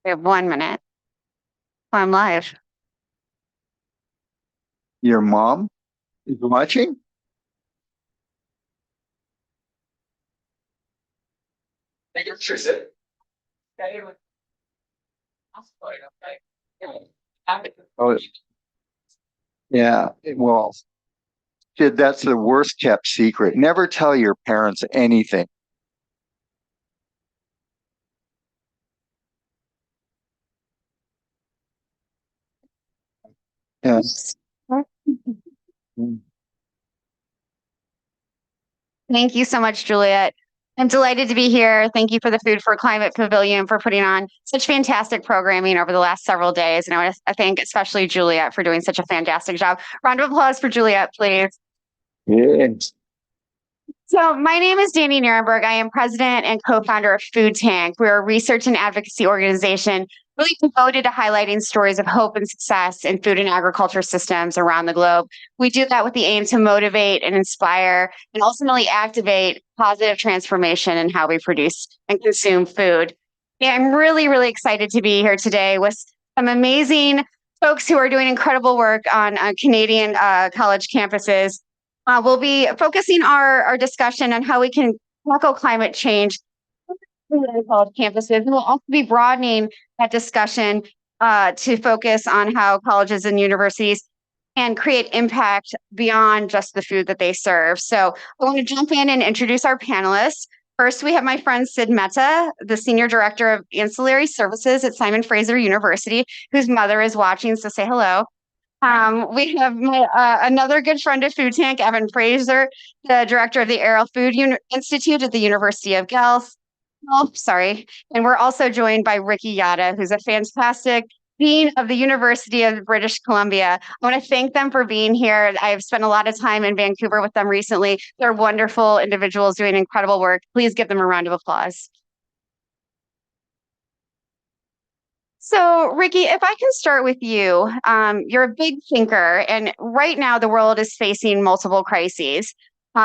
We have 1 minute. I'm live. Your mom is watching? Oh, yeah. Well, kid, that's the worst kept secret. Never tell your parents anything. Yes. Thank you so much, Juliet. I'm delighted to be here. Thank you for the Food for Climate Pavilion for putting on such fantastic programming over the last several days. And I thank especially Juliet for doing such a fantastic job. Round of applause for Juliet, please. Yes. So, my name is Danny Nierenberg. I am president and co founder of Food Tank. We're a research and advocacy organization really devoted to highlighting stories of hope and success in food and agriculture systems around the globe. We do that with the aim to motivate and inspire and ultimately activate positive transformation in how we produce and consume food. Yeah, I'm really, really excited to be here today with some amazing folks who are doing incredible work on Canadian college campuses. We'll be focusing our discussion on how we can tackle climate change on college campuses. And we'll also be broadening that discussion to focus on how colleges and universities can create impact beyond just the food that they serve. So I want to jump in and introduce our panelists. First, we have my friend Sid Mehta, the Senior Director of Ancillary Services at Simon Fraser University, whose mother is watching, so say hello. We have another good friend of Food Tank, Evan Fraser, the director of the Aero Food Institute at the University of Guelph. Oh, sorry. And we're also joined by Ricky Yada, who's a fantastic dean of the University of British Columbia. I want to thank them for being here. I've spent a lot of time in Vancouver with them recently. They're wonderful individuals doing incredible work. Please give them a round of applause. So, Ricky, if I can start with you, you're a big thinker, and right now the world is facing multiple crises,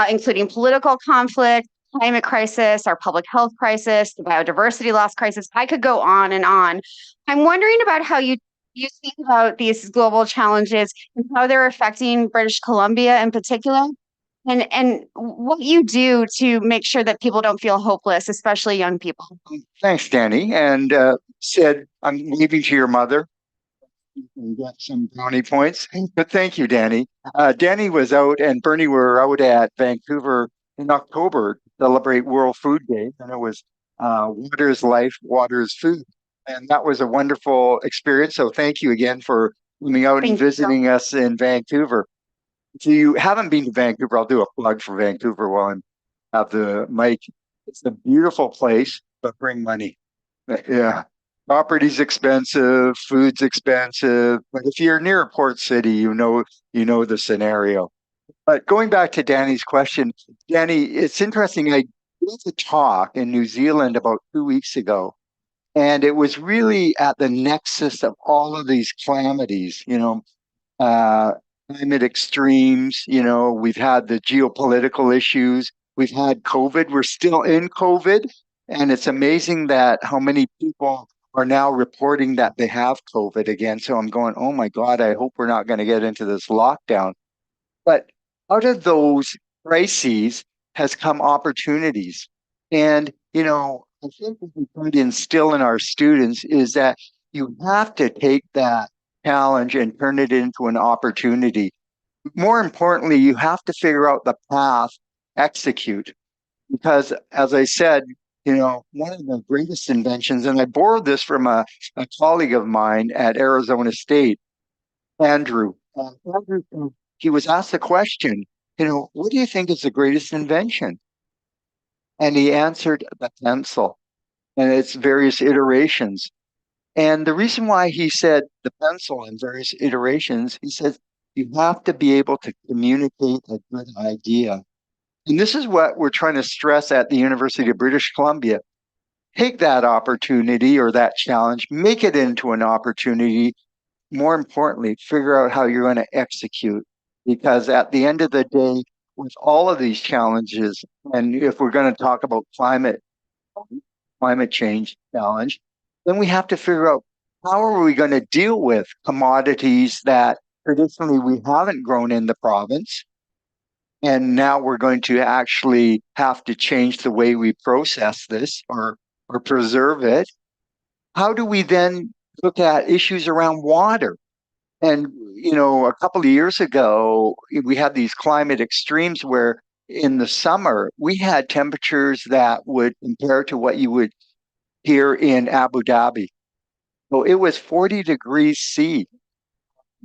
including political conflict, climate crisis, our public health crisis, the biodiversity loss crisis. I could go on and on. I'm wondering about how you think about these global challenges and how they're affecting British Columbia in particular, and what you do to make sure that people don't feel hopeless, especially young people. Thanks, Danny. And Sid, I'm leaving to your mother. You can get some brownie points. But thank you, Danny. Danny was out and Bernie were out at Vancouver in October to celebrate World Food Day. And it was Water is Life, Water is Food. And that was a wonderful experience. So thank you again for coming out and Thank you. visiting us in Vancouver. If you haven't been to Vancouver, I'll do a plug for Vancouver while I'm at the mic. It's a beautiful place, but bring money. Yeah. Property's expensive, food's expensive, but if you're near a port city, you know the scenario. But going back to Danny's question, Danny, it's interesting. I did a talk in New Zealand about 2 weeks ago, and it was really at the nexus of all of these calamities, uh, climate extremes. We've had the geopolitical issues. We've had COVID. We're still in COVID. And it's amazing that how many people are now reporting that they have COVID again. So I'm going, oh my God, I hope we're not going to get into this lockdown. But out of those crises has come opportunities. And, I think what we try to instill in our students is that you have to take that challenge and turn it into an opportunity. More importantly, you have to figure out the path, execute. Because as I said, one of the greatest inventions, and I borrowed this from a colleague of mine at Arizona State, Andrew. Andrew, he was asked the question, what do you think is the greatest invention? And he answered the pencil and its various iterations. And the reason why he said the pencil in various iterations, he says you have to be able to communicate a good idea. And this is what we're trying to stress at the University of British Columbia. Take that opportunity or that challenge, make it into an opportunity. More importantly, figure out how you're going to execute. Because at the end of the day, with all of these challenges, and if we're going to talk about climate change challenge, then we have to figure out how are we going to deal with commodities that traditionally we haven't grown in the province. And now we're going to actually have to change the way we process this or preserve it. How do we then look at issues around water? And, a couple of years ago, we had these climate extremes where in the summer we had temperatures that would compare to what you would hear in Abu Dhabi. So it was 40 degrees C,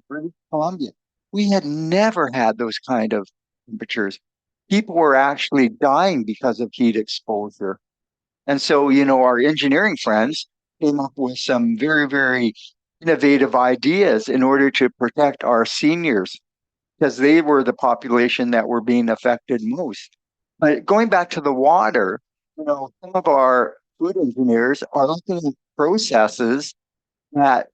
British Columbia. We had never had those kind of temperatures. People were actually dying because of heat exposure. And so, our engineering friends came up with some very, very innovative ideas in order to protect our seniors because they were the population that were being affected most. But going back to the water, some of our food engineers are looking at processes that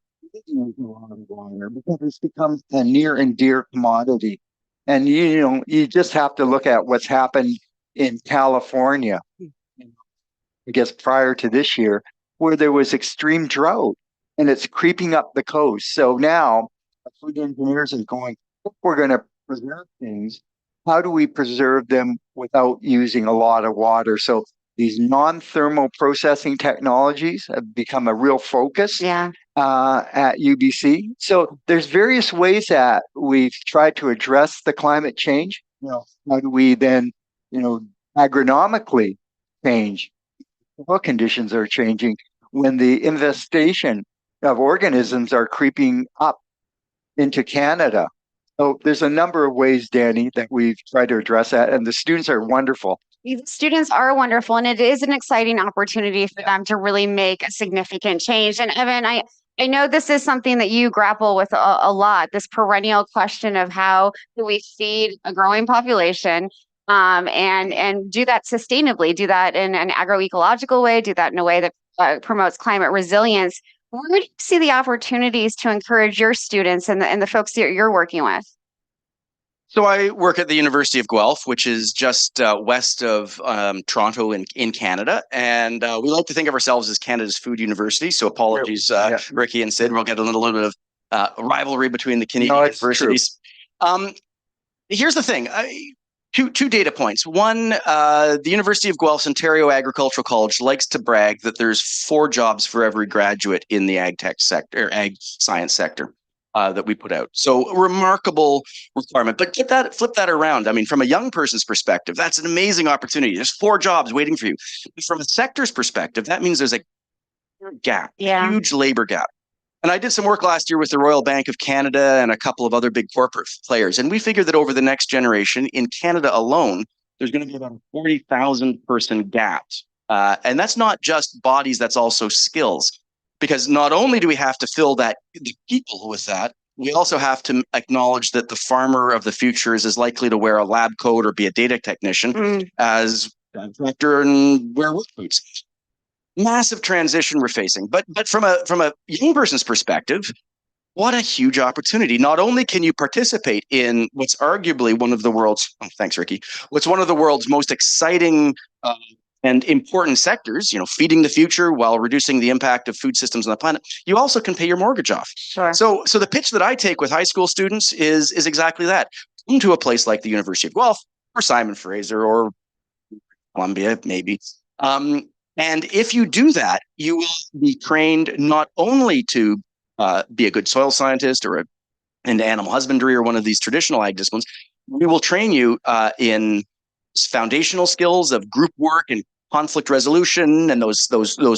use a lot of water because it's become a near and dear commodity. And you just have to look at what's happened in California, I guess prior to this year, where there was extreme drought and it's creeping up the coast. So now our food engineers are going, if we're going to preserve things, how do we preserve them without using a lot of water? So these non-thermal processing technologies have become a real focus at UBC. So there's various ways that we've tried to address the climate change. How do we then, agronomically change? What conditions are changing when the infestation of organisms are creeping up into Canada? So there's a number of ways, Danny, that we've tried to address that, and the students are wonderful. The students are wonderful, and it is an exciting opportunity for them to really make a significant change. And Evan, I know this is something that you grapple with a lot, this perennial question of how do we feed a growing population, and do that sustainably, do that in an agroecological way, do that in a way that promotes climate resilience. Where do you see the opportunities to encourage your students and the folks that you're working with? So I work at the University of Guelph, which is just west of Toronto in Canada. And we like to think of ourselves as Canada's food university. So apologies, Ricky and Sid. We'll get a little bit of rivalry between the Canadian universities. Here's the thing. Two data points. One, the University of Guelph's Ontario Agricultural College likes to brag that there's 4 jobs for every graduate in the ag tech sector, or ag science sector. That we put out. So remarkable requirement, but flip that around. I mean, from a young person's perspective, that's an amazing opportunity. There's 4 jobs waiting for you. From a sector's perspective, that means there's a gap, huge labor gap. And I did some work last year with the Royal Bank of Canada and a couple of other big corporate players. And we figured that over the next generation in Canada alone, there's going to be about a 40,000 person gap. And that's not just bodies, that's also skills. Because not only do we have to fill the people with that, we also have to acknowledge that the farmer of the future is as likely to wear a lab coat or be a data technician as a director and wear work boots. Massive transition we're facing. But from a young person's perspective, what a huge opportunity. Not only can you participate in what's arguably one of the world's, thanks, Ricky, what's one of the world's most exciting and important sectors, feeding the future while reducing the impact of food systems on the planet, you also can pay your mortgage off. Sure. So the pitch that I take with high school students is exactly that. Come to a place like the University of Guelph or Simon Fraser or Columbia, maybe. And if you do that, you will be trained not only to be a good soil scientist or into animal husbandry or one of these traditional ag disciplines. We will train you in foundational skills of group work and conflict resolution and those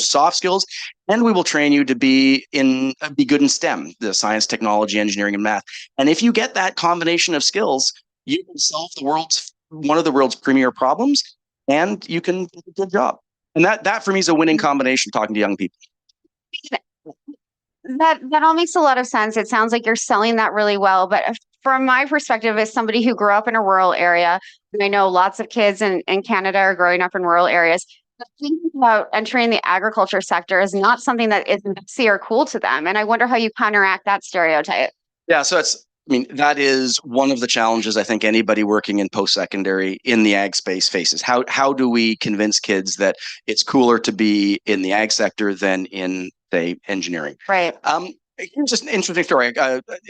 soft skills, and we will train you to be good in STEM, the science, technology, engineering, and math. And if you get that combination of skills, you can solve one of the world's premier problems, and you can do a good job. And that for me is a winning combination. Talking to young people. That all makes a lot of sense. It sounds like you're selling that really well. But from my perspective, as somebody who grew up in a rural area, and I know lots of kids in Canada are growing up in rural areas, thinking about entering the agriculture sector is not something that is sexy or cool to them. And I wonder how you counteract that stereotype. Yeah, so it's mean, that is one of the challenges I think anybody working in post-secondary in the ag space faces. How do we convince kids that it's cooler to be in the ag sector than in, say, engineering? Right. Here's just an interesting story.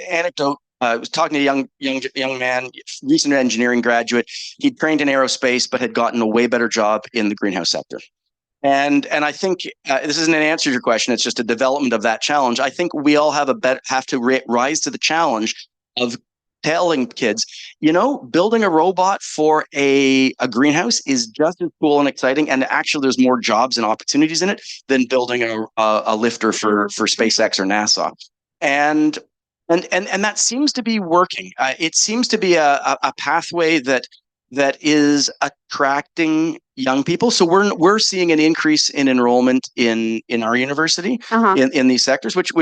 Anecdote. I was talking to a young man, recent engineering graduate. He'd trained in aerospace, but had gotten a way better job in the greenhouse sector. And I think this isn't an answer to your question. It's just a development of that challenge. I think we all have to rise to the challenge of telling kids, building a robot for a greenhouse is just as cool and exciting. And actually, there's more jobs and opportunities in it than building a lifter for SpaceX or NASA. And that seems to be working. It seems to be a pathway that is attracting young people. So we're seeing an increase in enrollment in our university in these sectors, which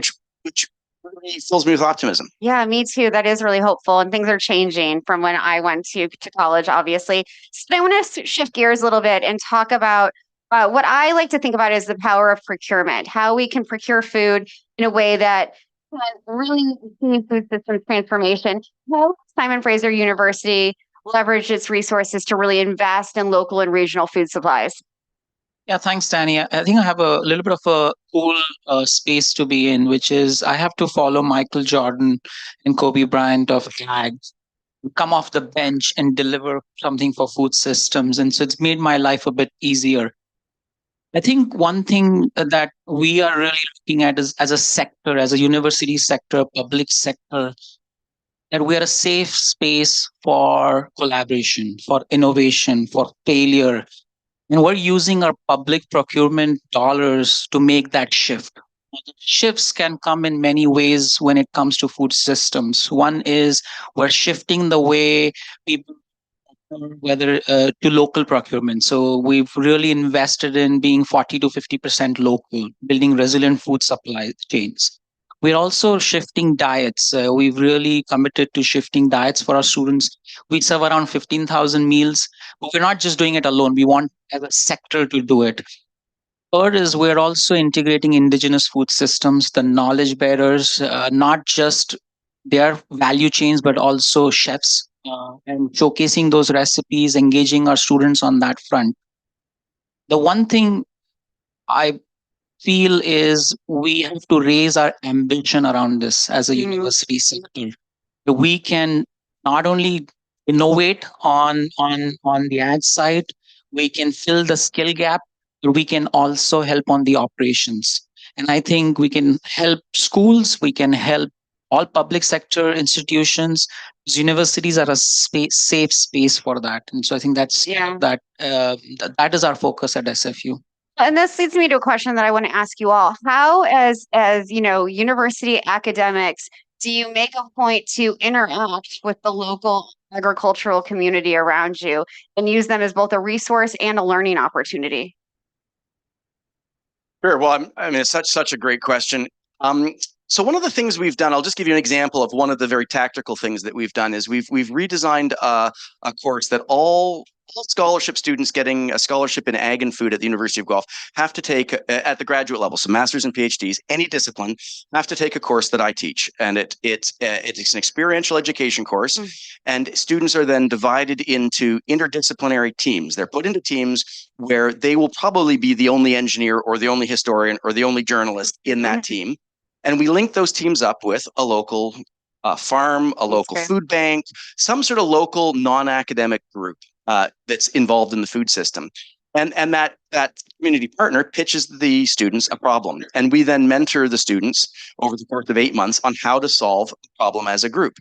really fills me with optimism. Yeah, me too. That is really hopeful, and things are changing from when I went to college, obviously. So I want to shift gears a little bit and talk about what I like to think about is the power of procurement, how we can procure food in a way that can really see food system transformation. How Simon Fraser University leverage its resources to really invest in local and regional food supplies? Yeah, thanks, Danny. I think I have a little bit of a cool space to be in, which is I have to follow Michael Jordan and Kobe Bryant of ag, come off the bench and deliver something for food systems. And so it's made my life a bit easier. I think one thing that we are really looking at is as a sector, as a university sector, public sector, that we are a safe space for collaboration, for innovation, for failure. And we're using our public procurement dollars to make that shift. Shifts can come in many ways when it comes to food systems. One is we're shifting the way people whether to local procurement. So we've really invested in being 40 to 50% local, building resilient food supply chains. We're also shifting diets. We've really committed to shifting diets for our students. We serve around 15,000 meals, but we're not just doing it alone. We want as a sector to do it. Third is we're also integrating indigenous food systems, the knowledge bearers, not just their value chains, but also chefs, and showcasing those recipes, engaging our students on that front. The one thing I feel is we have to raise our ambition around this as a university sector. We can not only innovate on the ad side, we can fill the skill gap, but we can also help on the operations. And I think we can help schools, we can help all public sector institutions. Universities are a safe space for that. And so I think that is our focus at SFU. And this leads me to a question that I want to ask you all. How, as university academics, do you make a point to interact with the local agricultural community around you and use them as both a resource and a learning opportunity? Sure. Well, it's such a great question. So one of the things we've done, I'll just give you an example of one of the very tactical things that we've done is we've redesigned a course that all scholarship students getting a scholarship in ag and food at the University of Guelph have to take at the graduate level. So masters and PhDs, any discipline, have to take a course that I teach. And it's an experiential education course. And students are then divided into interdisciplinary teams. They're put into teams where they will probably be the only engineer or the only historian or the only journalist in that team. And we link those teams up with a local farm, a local food bank, some sort of local non-academic group that's involved in the food system. And that community partner pitches the students a problem. And we then mentor the students over the course of 8 months on how to solve a problem as a group.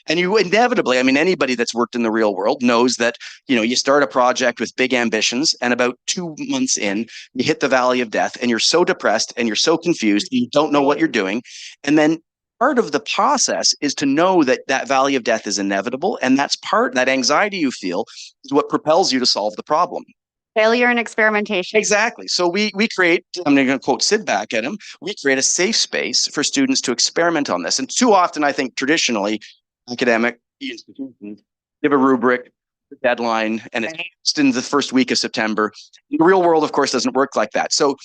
And you inevitably, anybody that's worked in the real world knows that, you start a project with big ambitions and about 2 months in, you hit the valley of death and you're so depressed and you're so confused, you don't know what you're doing. And then part of the process is to know that valley of death is inevitable. And that anxiety you feel is what propels you to solve the problem. Failure and experimentation. Exactly. So we create, I'm going to quote Sid back at him, we create a safe space for students to experiment on this. And too often, I think traditionally, academic institutions give a rubric, deadline and it's Right. just in the first week of September. The real world, of course, doesn't work like that. So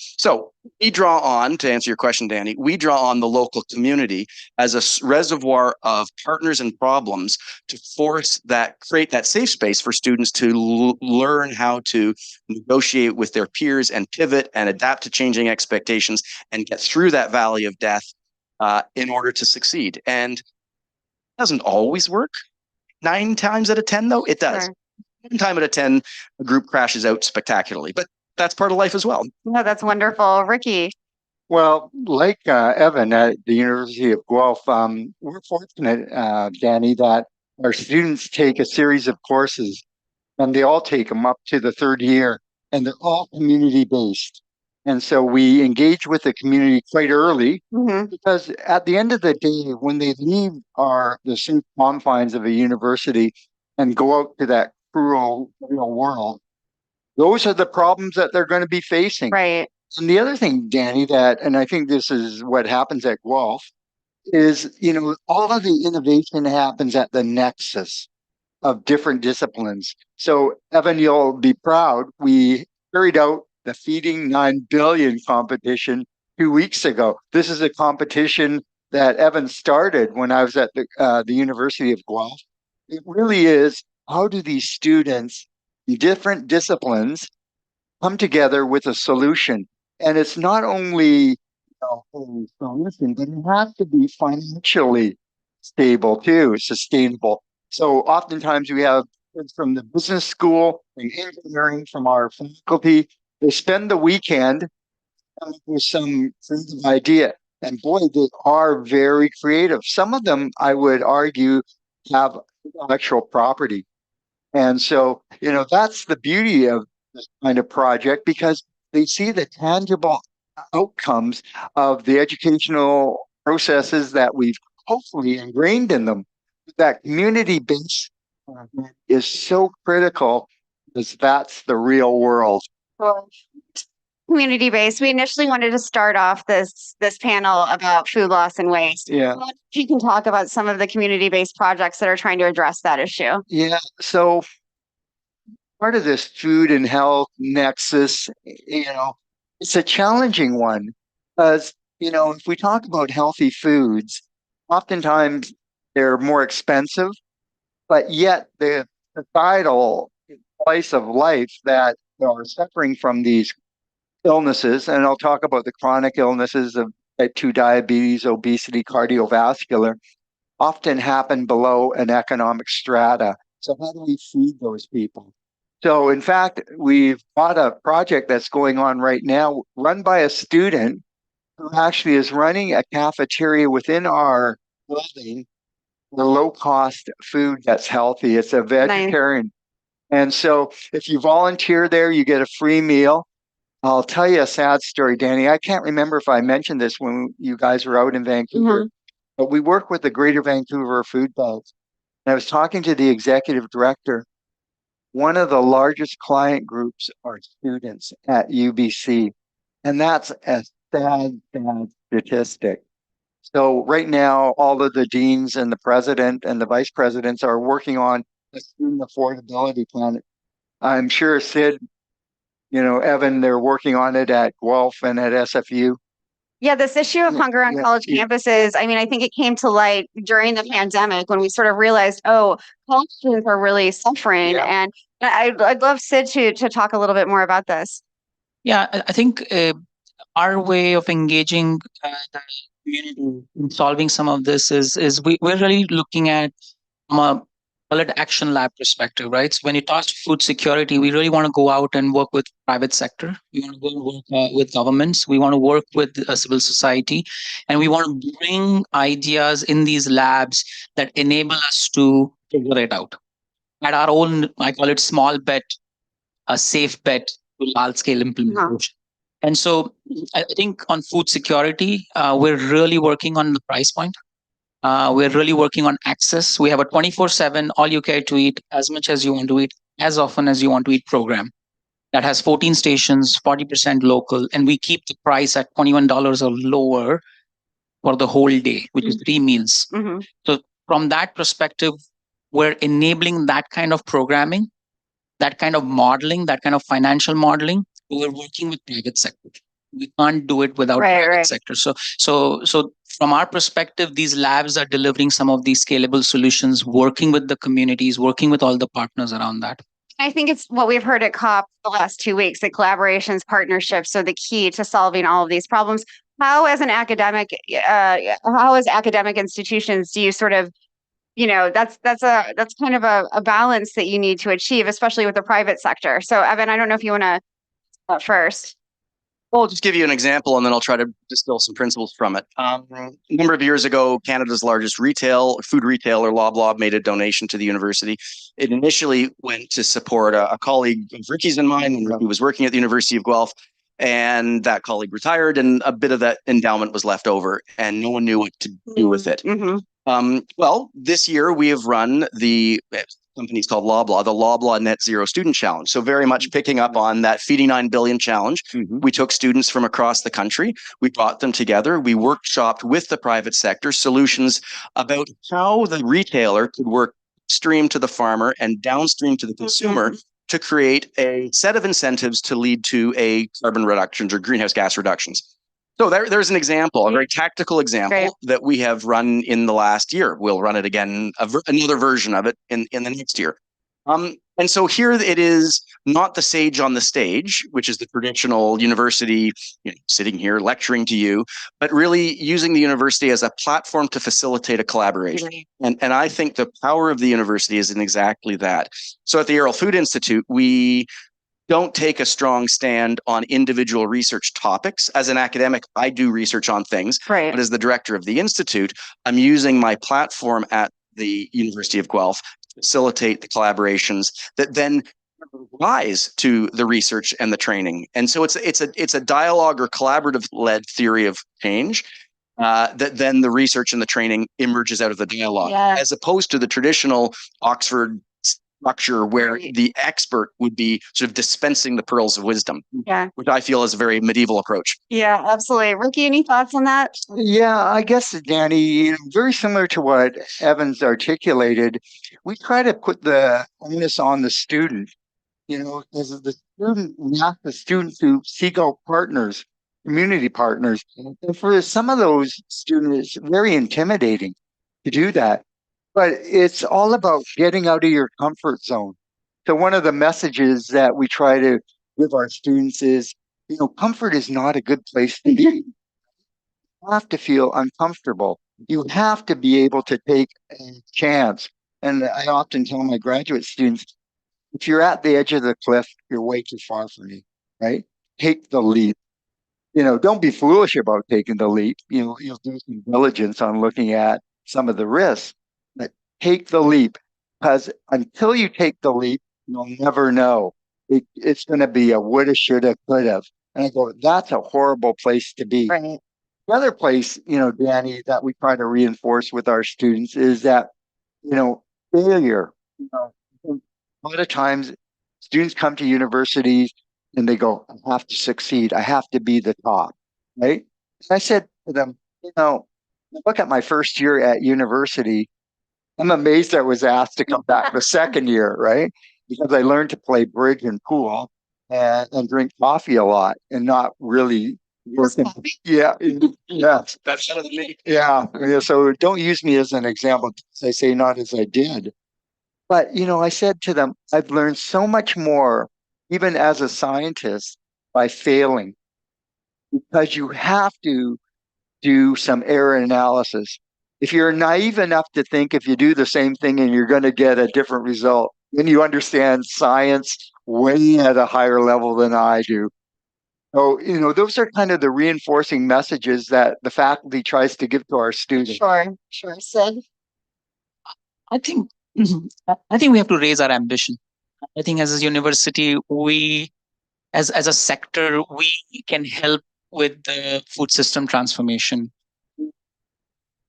we draw on, to answer your question, Danny, we draw on the local community as a reservoir of partners and problems to create that safe space for students to learn how to negotiate with their peers and pivot and adapt to changing expectations and get through that valley of death in order to succeed. And it doesn't always work. 9 times out of 10, though, it does. Sure. 1 time out of 10, a group crashes out spectacularly, but that's part of life as well. No, that's wonderful. Ricky. Well, like Evan at the University of Guelph, we're fortunate, Danny, that our students take a series of courses and they all take them up to the 3rd year and they're all community based. And so we engage with the community quite early Mhm. because at the end of the day, when they leave the safe confines of a university and go out to that cruel real world, those are the problems that they're going to be facing. Right. And the other thing, Danny, and I think this is what happens at Guelph, is, all of the innovation happens at the nexus of different disciplines. So, Evan, you'll be proud. We carried out the Feeding 9 Billion competition 2 weeks ago. This is a competition that Evan started when I was at the University of Guelph. It really is, how do these students in different disciplines come together with a solution? And it's not only a solution, but it has to be financially stable too, sustainable. So oftentimes we have kids from the business school and engineering from our faculty. They spend the weekend coming up with some creative idea. And boy, they are very creative. Some of them, I would argue, have intellectual property. And so, that's the beauty of this kind of project because they see the tangible outcomes of the educational processes that we've hopefully ingrained in them. That community base is so critical because that's the real world. Well, community based. We initially wanted to start off this panel about food loss and waste. Yeah. If you can talk about some of the community based projects that are trying to address that issue. Yeah. So part of this food and health nexus, it's a challenging one because, if we talk about healthy foods, oftentimes they're more expensive, but yet the societal slice of life that are suffering from these illnesses, and I'll talk about the chronic illnesses of type 2 diabetes, obesity, cardiovascular, often happen below an economic strata. So how do we feed those people? So in fact, we've got a project that's going on right now run by a student who actually is running a cafeteria within our building, the low cost food that's healthy. It's a vegetarian. And so if you volunteer there, you get a free meal. I'll tell you a sad story, Danny. I can't remember if I mentioned this when you guys were out in Vancouver, but we work with the Greater Vancouver Food Banks. And I was talking to the executive director. One of the largest client groups are students at UBC. And that's a sad statistic. So right now, all of the deans and the president and the vice presidents are working on a student affordability plan. I'm sure Sid, Evan, they're working on it at Guelph and at SFU. Yeah, this issue of hunger on college campuses, I think it came to light during the pandemic when we sort of realized, college students are really suffering. Yeah. And I'd love Sid to talk a little bit more about this. Yeah, I think our way of engaging the community in solving some of this is we're really looking at from a action lab perspective, right? So when you talk food security, we really want to go out and work with private sector. We want to go work with governments. We want to work with civil society, and we want to bring ideas in these labs that enable us to figure it out at our own. I call it small bet, a safe bet to large scale implementation. And so I think on food security, we're really working on the price point. We're really working on access. We have a 24/7, all you care to eat, as much as you want to eat, as often as you want to eat program that has 14 stations, 40% local, and we keep the price at $21 or lower for the whole day, which is 3 meals. So from that perspective, we're enabling that kind of programming that kind of modeling, that kind of financial modeling, we're working with private sector. We can't do it without private sector. So from our perspective, these labs are delivering some of these scalable solutions, working with the communities, working with all the partners around that. I think it's what we've heard at COP the last 2 weeks, that collaborations, partnerships are the key to solving all of these problems. How, as an academic, how as academic institutions do you sort of, that's kind of a balance that you need to achieve, especially with the private sector. So Evan, I don't know if you want to first. Well, I'll just give you an example and then I'll try to distill some principles from it. A number of years ago, Canada's largest food retailer, Loblaw, made a donation to the university. It initially went to support a colleague of Ricky's and mine who was working at the University of Guelph. And that colleague retired and a bit of that endowment was left over and no one knew what to do with it. Well, this year we have run the company's called Loblaw, the Loblaw Net Zero Student Challenge. So very much picking up on that Feeding 9 Billion challenge. We took students from across the country. We brought them together. We workshopped with the private sector solutions about how the retailer could work upstream to the farmer and downstream to the consumer to create a set of incentives to lead to a carbon reductions or greenhouse gas reductions. So there's an example, a very tactical example that we have run in the last year. We'll run it again, another version of it in the next year. And so here it is not the sage on the stage, which is the traditional university, sitting here lecturing to you, but really using the university as a platform to facilitate a collaboration. And I think the power of the university is in exactly that. So at the Arrowell Food Institute, we don't take a strong stand on individual research topics. As an academic, I do research on things, but as the director of the Institute, I'm using my platform at the University of Guelph to facilitate the collaborations that then rise to the research and the training. And so it's a dialogue or collaborative led theory of change that then the research and the training emerges out of the dialogue, as opposed to the traditional Oxford structure where the expert would be sort of dispensing the pearls of wisdom, which I feel is a very medieval approach. Yeah, absolutely. Ricky, any thoughts on that? Yeah, I guess, Danny, very similar to what Evans articulated, we try to put the onus on the student. As the student, we ask the student to seek out partners, community partners. And for some of those students, it's very intimidating to do that. But it's all about getting out of your comfort zone. So one of the messages that we try to give our students is, comfort is not a good place to be. You have to feel uncomfortable. You have to be able to take a chance. And I often tell my graduate students, if you're at the edge of the cliff, you're way too far from me, right? Take the leap. Don't be foolish about taking the leap. You'll do some diligence on looking at some of the risks. Take the leap, because until you take the leap, you'll never know. It's going to be a woulda, shoulda, coulda. And I go, that's a horrible place to be. The other place, Danny, that we try to reinforce with our students is that, failure. A lot of times students come to universities and they go, I have to succeed. I have to be the top, right? And I said to them, look at my first year at university. I'm amazed I was asked to come back the second year, right? Because I learned to play bridge and pool and drink coffee a lot and not really working. Yeah. That's better than me. Yeah. So don't use me as an example. I say not as I did. But, I said to them, I've learned so much more, even as a scientist, by failing, because you have to do some error analysis. If you're naive enough to think if you do the same thing and you're going to get a different result, then you understand science way at a higher level than I do. So, those are kind of the reinforcing messages that the faculty tries to give to our students. Sure. Sid? I think we have to raise our ambition. I think as a university, we, as a sector, we can help with the food system transformation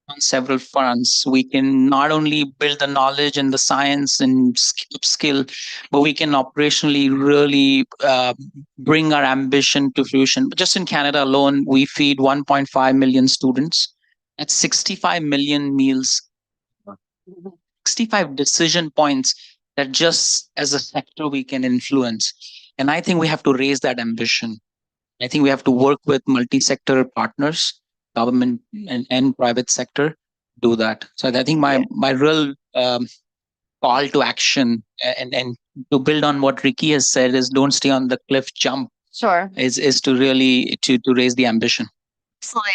on several fronts. We can not only build the knowledge and the science and skill, but we can operationally really bring our ambition to fruition. But just in Canada alone, we feed 1.5 million students. That's 65 million meals, 65 decision points that just as a sector we can influence. And I think we have to raise that ambition. I think we have to work with multi-sector partners, government and private sector, do that. So I think my real call to action and to build on what Ricky has said is don't stay on the cliff, jump. Sure. Is to really to raise the ambition. Absolutely.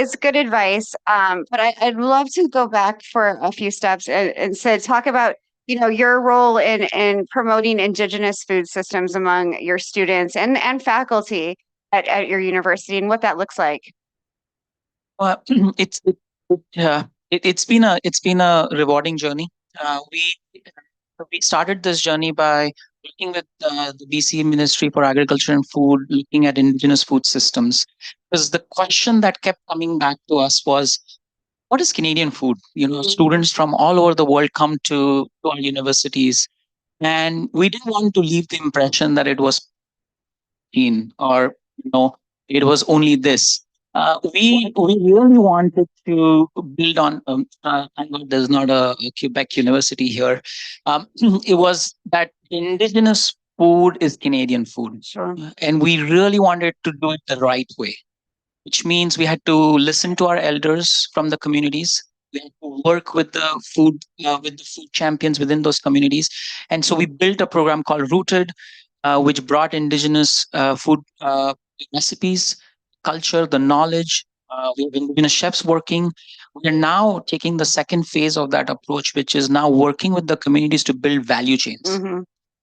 It's good advice. But I'd love to go back for a few steps and say, talk about, your role in promoting indigenous food systems among your students and faculty at your university and what that looks like. It's it's been a rewarding journey. We started this journey by working with the BC Ministry for Agriculture and Food, looking at indigenous food systems. Because the question that kept coming back to us was, what is Canadian food? Students from all over the world come to our universities, and we didn't want to leave the impression that it was clean or it was only this. We really wanted to build on. Thank God there's not a Quebec University here. It was that indigenous food is Canadian food, Sure. and we really wanted to do it the right way, which means we had to listen to our elders from the communities. We had to work with the food champions within those communities, and so we built a program called Rooted, which brought indigenous food recipes, culture, the knowledge. We have indigenous chefs working. We are now taking the second phase of that approach, which is now working with the communities to build value chains. Mm-hmm.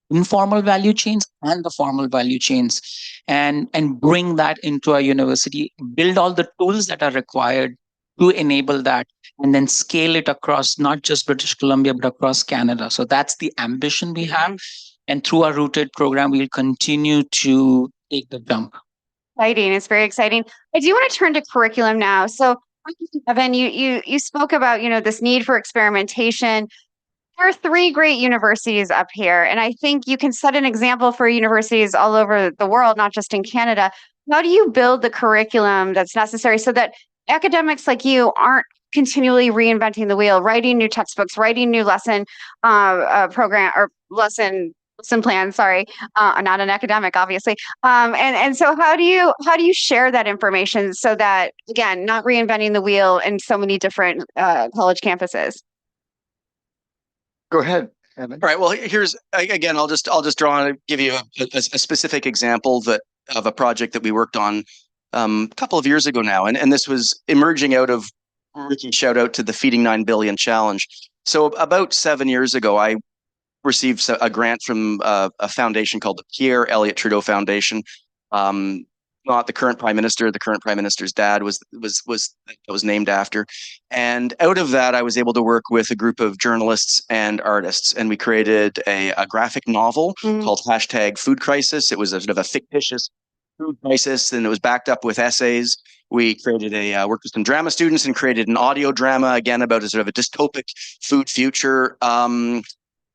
Informal value chains and the formal value chains, and bring that into our university, build all the tools that are required to enable that, and then scale it across not just British Columbia but across Canada. So that's the ambition we have, and through our Rooted program we'll continue to take the jump. Exciting. It's very exciting. I do want to turn to curriculum now. So Evan, you spoke about, this need for experimentation. There are 3 great universities up here, and I think you can set an example for universities all over the world, not just in Canada. How do you build the curriculum that's necessary so that academics like you aren't continually reinventing the wheel, writing new textbooks, writing new lesson program or lesson plan? Sorry, not an academic, obviously. And so how do you share that information so that, again, not reinventing the wheel in so many different college campuses? Go ahead, Evan. All right. Well, here's again. I'll just draw and give you a specific example of a project that we worked on a couple of years ago now, and this was emerging out of Ricky's shout out to the Feeding 9 Billion Challenge. So about 7 years ago, I received a grant from a foundation called the Pierre Elliott Trudeau Foundation. Not the current prime minister. The current prime minister's dad was named after. And out of that, I was able to work with a group of journalists and artists, and we created a graphic novel called #Food Crisis. It was a sort of a fictitious food crisis, and it was backed up with essays. We created worked with some drama students and created an audio drama, again, about a sort of a dystopic food future.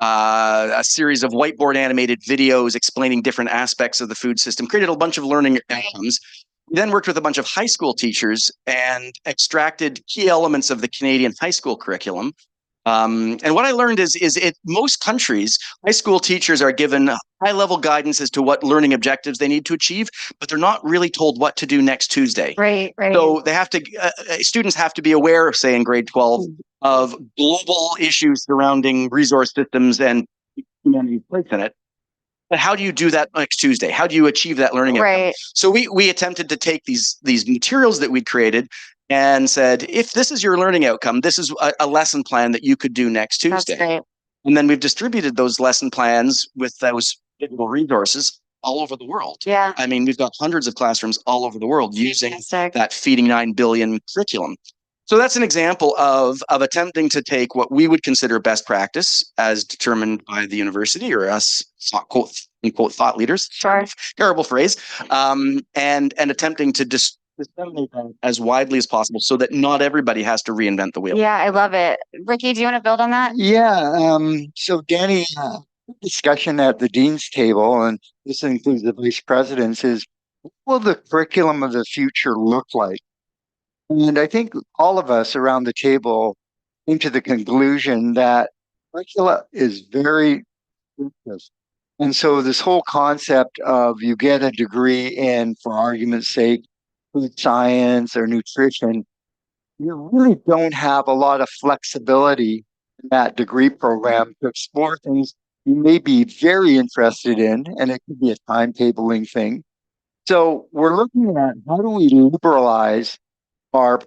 A series of whiteboard animated videos explaining different aspects of the food system, created a bunch of learning outcomes. We then worked with a bunch of high school teachers and extracted key elements of the Canadian high school curriculum. And what I learned is most countries, high school teachers are given high level guidance as to what learning objectives they need to achieve, but they're not really told what to do next Tuesday. Right. So they have to, students have to be aware, say in grade 12, of global issues surrounding resource systems and humanity's place in it. But how do you do that next Tuesday? How do you achieve that learning outcome? Right. So we attempted to take these materials that we'd created and said, if this is your learning outcome, this is a lesson plan that you could do next Tuesday. That's great. And then we've distributed those lesson plans with those digital resources all over the world. Yeah. I mean, we've got hundreds of classrooms all over the world using Fantastic. that Feeding 9 Billion curriculum. So that's an example of attempting to take what we would consider best practice as determined by the university or us, quote unquote, thought leaders. Sure. Terrible phrase. And attempting to disseminate that as widely as possible so that not everybody has to reinvent the wheel. Yeah, I love it. Ricky, do you want to build on that? Yeah. So Danny, discussion at the dean's table, and this includes the vice presidents, is what will the curriculum of the future look like? And I think all of us around the table came to the conclusion that curricula is very prescriptive. And so this whole concept of you get a degree in, for argument's sake, food science or nutrition, you really don't have a lot of flexibility in that degree program to explore things you may be very interested in, and it could be a timetabling thing. So we're looking at how do we liberalize our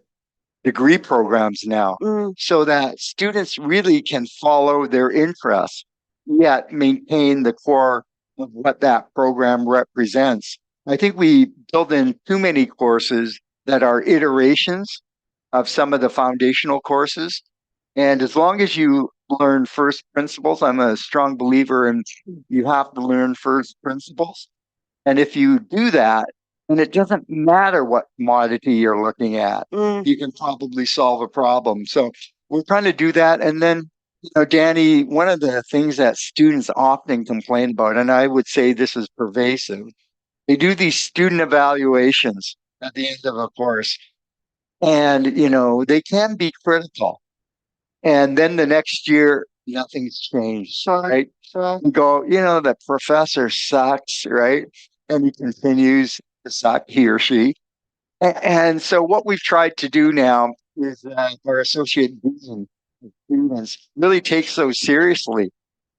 degree programs now so that students really can follow their interests, yet maintain the core of what that program represents. I think we build in too many courses that are iterations of some of the foundational courses. And as long as you learn first principles, I'm a strong believer in you have to learn first principles. And if you do that, and it doesn't matter what commodity you're looking at, you can probably solve a problem. So we're trying to do that. And then, Danny, one of the things that students often complain about, and I would say this is pervasive, they do these student evaluations at the end of a course. And, they can be critical. And then the next year, nothing's changed, right? You go, the professor sucks, right? And he continues to suck, he or she. And so what we've tried to do now is our associate dean of students really takes those seriously.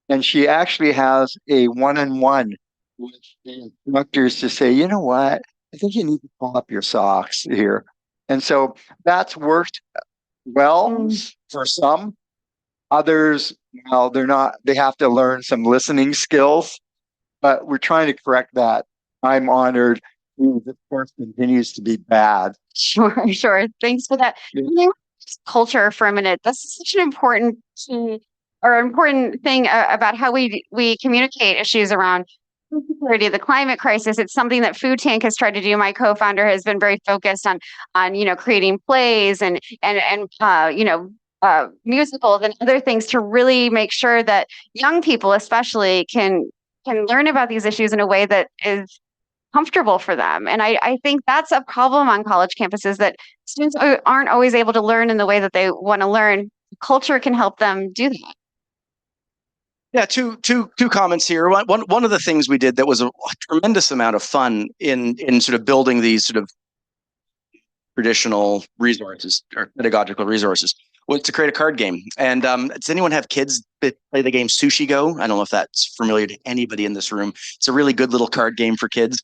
And she actually has a one-on-one with the instructors to say, you know what, I think you need to pull up your socks here. And so that's worked well for some. Others, well, they have to learn some listening skills, but we're trying to correct that. I'm honored. The course continues to be bad. Sure. Thanks for that. Culture for a minute. This is such an important key or important thing about how we communicate issues around food security, the climate crisis. It's something that Food Tank has tried to do. My co-founder has been very focused on creating plays and musicals and other things to really make sure that young people especially can learn about these issues in a way that is comfortable for them. And I think that's a problem on college campuses, that students aren't always able to learn in the way that they want to learn. Culture can help them do that. Yeah, two comments here. One of the things we did that was a tremendous amount of fun in sort of building these sort of traditional resources or pedagogical resources was to create a card game. And does anyone have kids that play the game Sushi Go? I don't know if that's familiar to anybody in this room. It's a really good little card game for kids.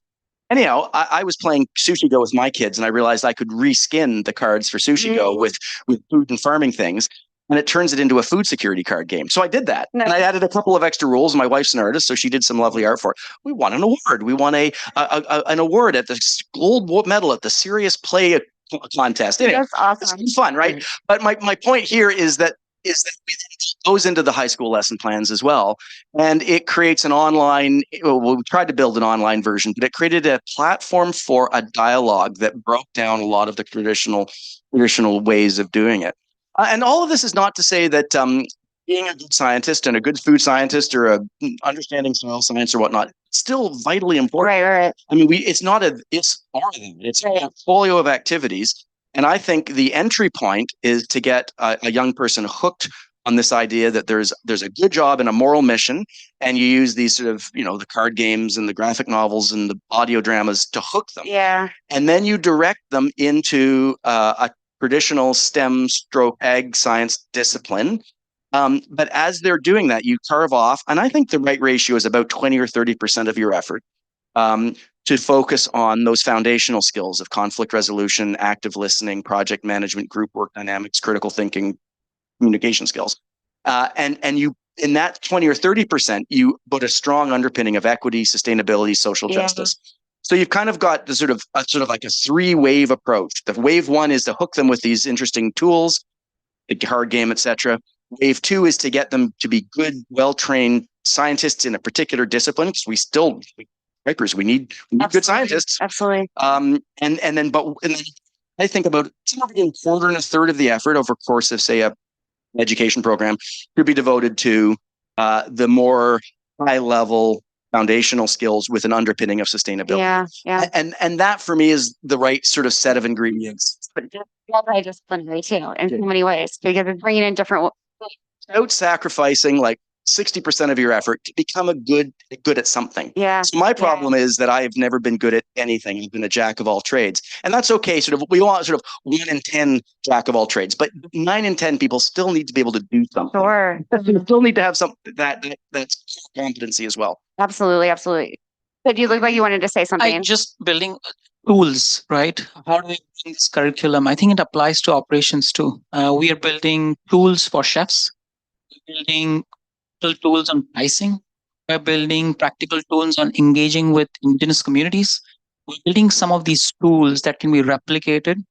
Anyhow, I was playing Sushi Go with my kids, and I realized I could reskin the cards for Sushi Go with food and farming things, and it turns it into a food security card game. So I did that, and I added a couple of extra rules. My wife's an artist, so she did some lovely art for it. We won an award. We won an award at the gold medal at the Serious Play contest. Anyway, that's awesome. It's fun, right? But my point here is that goes into the high school lesson plans as well. And it creates an online, we tried to build an online version, but it created a platform for a dialogue that broke down a lot of the traditional ways of doing it. And all of this is not to say that being a good scientist and a good food scientist or understanding soil science or whatnot, still vitally important. Right. I mean, it's a portfolio of activities. And I think the entry point is to get a young person hooked on this idea that there's a good job and a moral mission, and you use these sort of, the card games and the graphic novels and the audio dramas to hook them. Yeah. And then you direct them into a traditional STEM / ag science discipline. But as they're doing that, you carve off, and I think the right ratio is about 20 or 30% of your effort to focus on those foundational skills of conflict resolution, active listening, project management, group work dynamics, critical thinking, communication skills. And you, in that 20 or 30%, you put a strong underpinning of equity, sustainability, social justice. So you've kind of got the sort of like a 3-wave approach. The wave 1 is to hook them with these interesting tools, the card game, etc. Wave 2 is to get them to be good, well-trained scientists in a particular discipline, because we need good scientists. Absolutely. And then I think about somewhere between a quarter and a third of the effort over the course of, say, a education program could be devoted to the more high-level foundational skills with an underpinning of sustainability. Yeah. And that for me is the right sort of set of ingredients. But multidisciplinary too, in so many ways, because it's bringing in different. Without sacrificing like 60% of your effort to become good at something. Yeah. So my problem is that I have never been good at anything. I've been a jack of all trades. And that's okay. We want 1 in 10 jack of all trades, but 9 in 10 people still need to be able to do something. Sure. You still need to have something that's competency as well. Absolutely. Absolutely. But you look like you wanted to say something. Just building tools, right? How do we bring this curriculum? I think it applies to operations too. We are building tools for chefs, building tools on pricing. We're building practical tools on engaging with indigenous communities. We're building some of these tools that can be replicated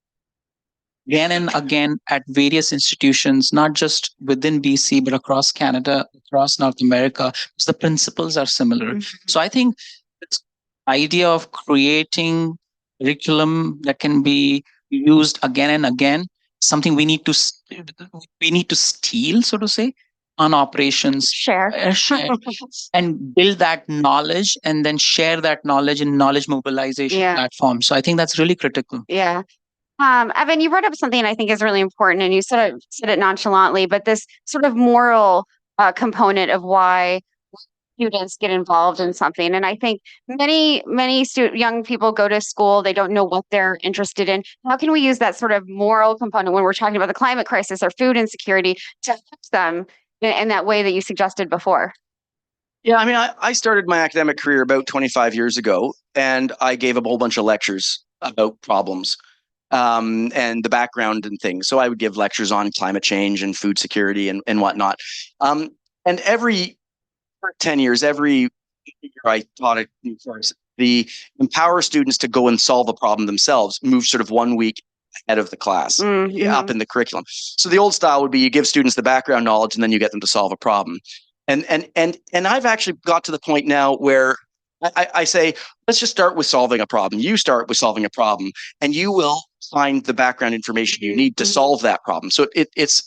again and again at various institutions, not just within BC, but across Canada, across North America, because the principles are similar. So I think this idea of creating curriculum that can be used again and again, something we need to steal, so to say, on operations, share and build that knowledge, and then share that knowledge in knowledge mobilization platforms. So I think that's really critical. Yeah. Evan, you brought up something I think is really important, and you said it nonchalantly, but this sort of moral component of why students get involved in something. And I think many young people go to school, they don't know what they're interested in. How can we use that sort of moral component when we're talking about the climate crisis or food insecurity to help them in that way that you suggested before? Yeah, I mean, I started my academic career about 25 years ago, and I gave a whole bunch of lectures about problems and the background and things. So I would give lectures on climate change and food security and whatnot. And for 10 years, every year I taught a new course. The empower students to go and solve a problem themselves, move 1 week ahead of the class, up in the curriculum. So the old style would be you give students the background knowledge and then you get them to solve a problem. And I've actually got to the point now where I say, let's just start with solving a problem. You start with solving a problem, and you will find the background information you need to solve that problem. So it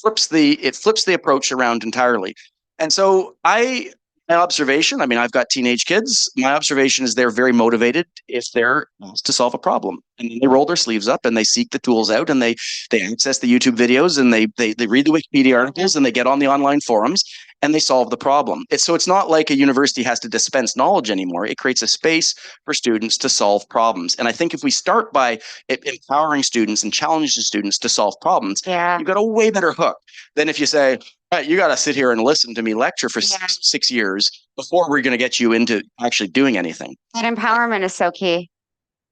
flips the approach around entirely. And so my observation, I mean, I've got teenage kids. My observation is they're very motivated if they're asked to solve a problem, and then they roll their sleeves up and they seek the tools out, and they access the YouTube videos, and they read the Wikipedia articles, and they get on the online forums, and they solve the problem. It's not like a university has to dispense knowledge anymore. It creates a space for students to solve problems. And I think if we start by empowering students and challenging students to solve problems, you've got a way better hook than if you say, you got to sit here and listen to me lecture for 6 years before we're going to get you into actually doing anything. That empowerment is so key.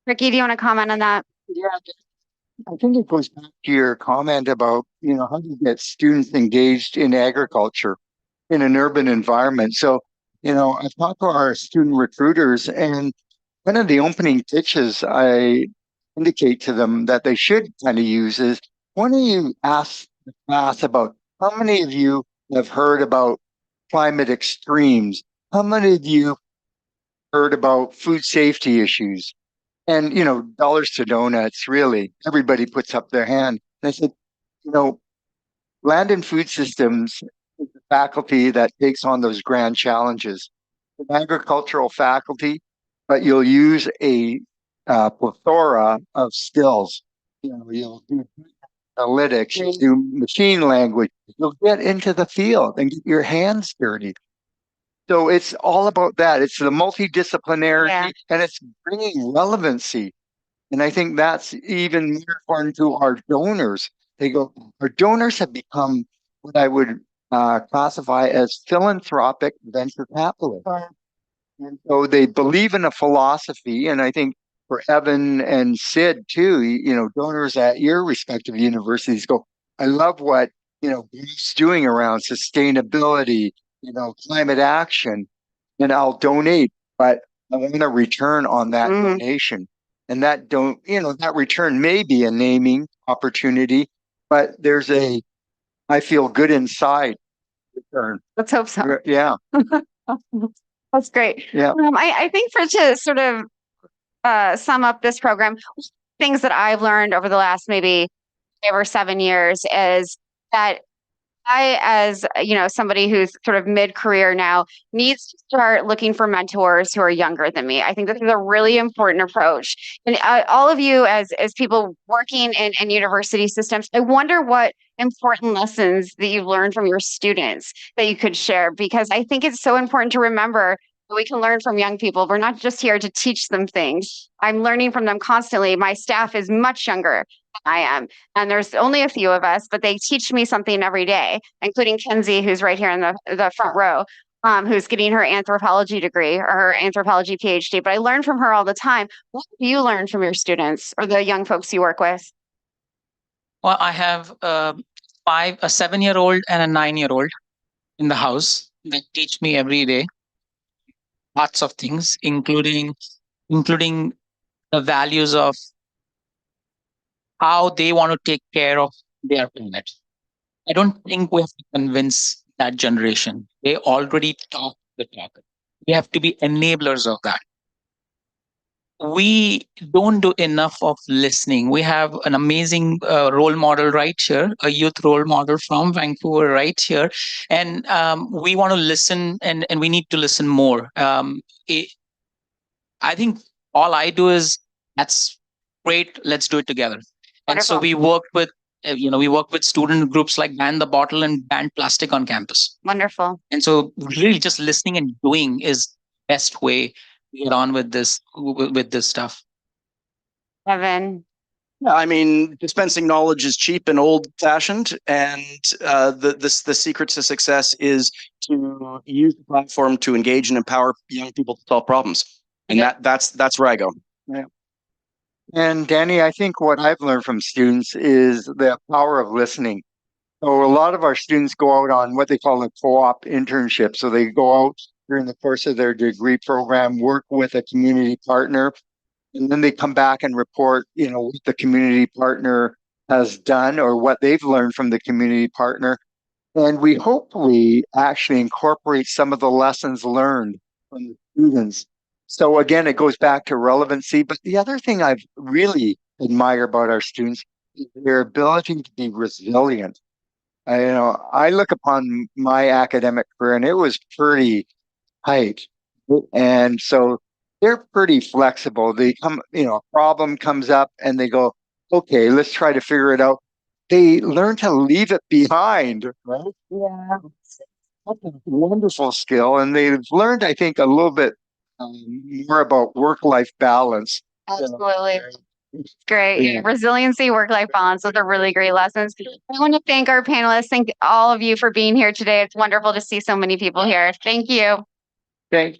Ricky, do you want to comment on that? Yeah, I think it goes back to your comment about, how do you get students engaged in agriculture in an urban environment. So, I've talked to our student recruiters, and one of the opening pitches I indicate to them that they should kind of use is, why don't you ask the class about how many of you have heard about climate extremes? How many of you heard about food safety issues? And, dollars to donuts, really, everybody puts up their hand. And I said, Land and Food Systems is the faculty that takes on those grand challenges. An agricultural faculty, but you'll use a plethora of skills. You'll do analytics, you'll do machine language, you'll get into the field and get your hands dirty. So it's all about that. It's the multidisciplinarity, and it's bringing relevancy. And I think that's even more important to our donors. Our donors have become what I would classify as philanthropic venture capitalists. And so they believe in a philosophy. And I think for Evan and Sid too, donors at your respective universities go, I love what, Bruce doing around sustainability, climate action, and I'll donate, but I want a return on that donation. And that that return may be a naming opportunity, but there's I feel good inside return. Let's hope so. Yeah. That's great. Yeah. I think to sort of sum up this program, things that I've learned over the last maybe 5 or 7 years is that I, as somebody who's sort of mid-career now, needs to start looking for mentors who are younger than me. I think this is a really important approach. And all of you, as people working in university systems, I wonder what important lessons that you've learned from your students that you could share? Because I think it's so important to remember that we can learn from young people. We're not just here to teach them things. I'm learning from them constantly. My staff is much younger than I am, and there's only a few of us, but they teach me something every day, including Kenzie, who's right here in the front row. Who's getting her anthropology degree or her anthropology PhD, but I learn from her all the time. What do you learn from your students or the young folks you work with? Well, I have a 7-year-old and a 9-year-old in the house that teach me every day lots of things, including the values of how they want to take care of their planet. I don't think we have to convince that generation. They already talk the talk. We have to be enablers of that. We don't do enough of listening. We have an amazing role model right here, a youth role model from Vancouver right here. And we want to listen, and we need to listen more. I think all I do is, that's great, let's do it together. And so Wonderful. we work with student groups like Ban the Bottle and Ban Plastic on campus. Wonderful. And so really just listening and doing is best way to get on with this stuff. Evan. Yeah, I mean, dispensing knowledge is cheap and old-fashioned, and the secret to success is to use the platform to engage and empower young people to solve problems, and that's where I go. And Danny, I think what I've learned from students is the power of listening. So a lot of our students go out on what they call a co-op internship. So they go out during the course of their degree program, work with a community partner, and then they come back and report, what the community partner has done or what they've learned from the community partner. And we hopefully actually incorporate some of the lessons learned from the students. So again, it goes back to relevancy. But the other thing I really admire about our students is their ability to be resilient. I look upon my academic career and it was pretty tight. And so they're pretty flexible. They come, a problem comes up and they go, okay, let's try to figure it out. They learn to leave it behind, right? Yeah. That's a wonderful skill. And they've learned, I think, a little bit more about work-life balance. Absolutely. Great. Yeah. Resiliency, work-life balance. Those are really great lessons. I want to thank our panelists. Thank all of you for being here today. It's wonderful to see so many people here. Thank you. Thanks.